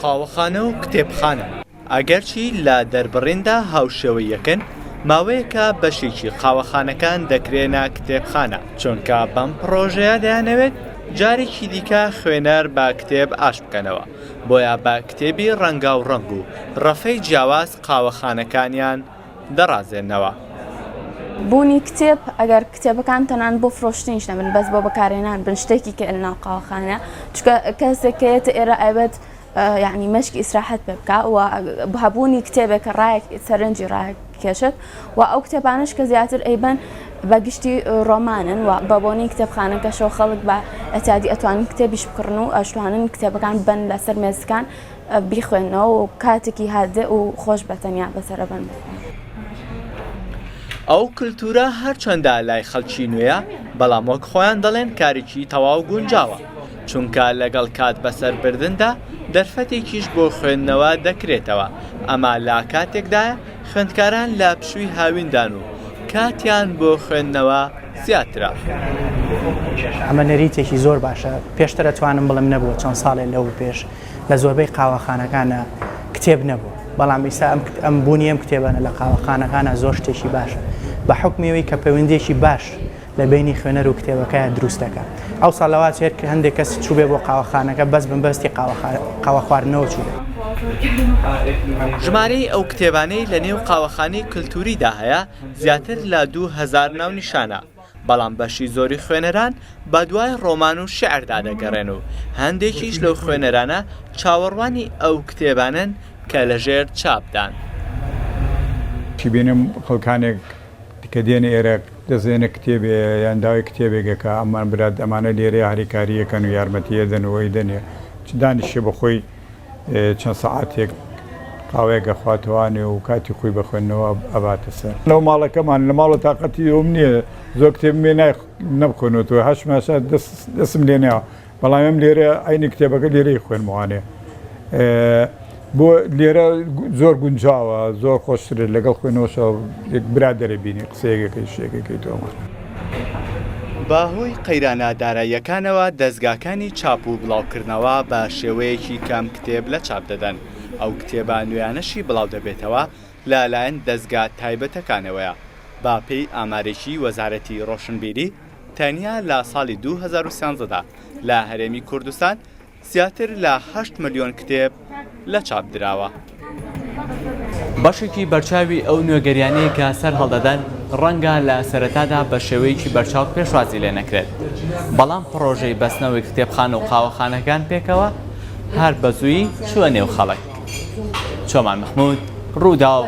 قاوەخانە و کتێبخانە ئەگەرچی لە دەربڕیندا هاوشێوەیەکن ماوەیەکە بەشێکی قاوەخانەکان دەکرێنە کتێبخانە چونکە بەم پرۆژەیە دەیانەوێت جارێکی دیکە خوێنەر بە کتێب ئاش بکەنەوە بۆیە بە کتێبی ڕەنگا و ڕەنگ و ڕەفەی جیاواز قاوەخانەکانیان دەڕازێنەوە. بوونی کتێب ئەگەر کتێبەکان تەنان بۆ فرۆشتنیش نەبن بەس بۆ بەکارهێنان بن شتێکی کە لەناو قاوەخانە چونکە کەسێکەیەتە ئێرە ئەوێت یعنی مەشکی ئیسراحەت پێ بکە و هەبوونی کتێبێک کە ڕایەک سەرنجی ڕاکێشێت و ئەو کتێبانش کە زیاتر ئەیبەن بەگشتی ڕۆمانن و بەبوونی کتێبخانەکەشەوە خەڵک بە ئەتیادی ئەتوانن کتێبیش بکڕن و ئەشتوانن کتێبەکان بن لەسەر مێزەکان بیخوێنەوە و کاتێکی هادێ و خۆش بەتەنیا بەسەرە بن. ئەو کللتورە هەرچەندە لای خەڵکی نوێیە بەڵام وەک خۆیان دەڵێن کارێکی تەواو گونجاوە چونکە لەگەڵ کات بەسەربردندا دەرفەتێکیش بۆ خوێندنەوە دەکرێتەوە ئەمە لە کاتێکدایە خوێندکاران لە پشووی هاویندان و کاتیان بۆ خوێندنەوە زیاترە. ئەمە نەریتێکی زۆر باشە پێشتر ئەتوانم بڵم نەبووە چەند ساڵێ لەو پێش لە زۆربەی قاوەخانەکانە کتێب نەبوو بەڵام ئێستا ئەم بوونی ئەم کتێبانە لە قاوەخانەکانە زۆر شتێکی باشە بە حکمیەوەی کە پەیوەندێکی باش لە بینی خوێنەر و کتێبەکەیە دروست دەکات. ئەو ساڵەوات چێت کە هەندێک کەس چوو بێ بۆ قاوەخانەکە بەس بنبەستی قاوە خواردنەوە چوو بێت. ژمارەی ئەو کتێبانەی لە نێو قاوەخانەی کللتوریدا هەیە زیاتر لە 2000 ناونیشانە بەڵام بەشی زۆری خوێنەران بە دوای ڕۆمان و شێعردا دەگەڕێن و هەندێکیش لەو خوێنەرانە چاوەڕوانی ئەو کتێبانن کە لەژێر چاپدان. بینم خەڵکانێک کە دێنە ئێرە دەزێنە کتێبێ یان داوای کتێبێکەکە ئەمان برات ئەمانە لێرە هەریکاریەکەن و یارمەتیە دەنەوەی دەنێ چ دانیشێ بەخۆی چەند سەعاتێک قاوەیەکە خواتوانێ و کاتی خۆی بە خوێندنەوە ئەباتە سەر. لەو ماڵەکەمان لە ماڵە تااقەتی ئەوم نییە زۆر کتێب مێ نەبخۆنەوە هەش ماشە دەسم لێنەوە بەڵام ئەم لێرە ئاینی کتێبەکە لێرەی خوێنمەوانێ. بۆ لێرە زۆر گونجاوە زۆر خۆشترێت لەگەڵ خوێنەوەشەوە یەک برادەرە بینی قسەیەکەکەی شتێکەکەی تۆمە. باهۆی قەیرانە داراییەکانەوە دەستگاکانی چاپ و بڵاوکردنەوە بە شێوەیەکی کەم کتێب لە چاپ دەدەن ئەو کتێبە نوێیانەشی بڵاو دەبێتەوە لەلایەن دەستگا تایبەتەکانەوەیە با پێی ئامارێکی وەزارەتی ڕۆشنبیری تەنیا لە ساڵی 2013دا لە هەرێمی کوردستان زیاتر لە 8 ملیۆن کتێب لە چاپ دراوە. بەشێکی بەرچاوی ئەو نوێگەریانەی کە سەر هەڵدەدەن ڕەنگە لە سەرەتادا بە شێوەیەکی بەرچاو پێشوازی لێ نەکرێت بەڵام پرۆژەی بەستنەوەی کتێبخانە و قاوەخانەکان پێکەوە هەر بەزوویی چووە نێو خەڵک. چۆمان محمود ڕوودا و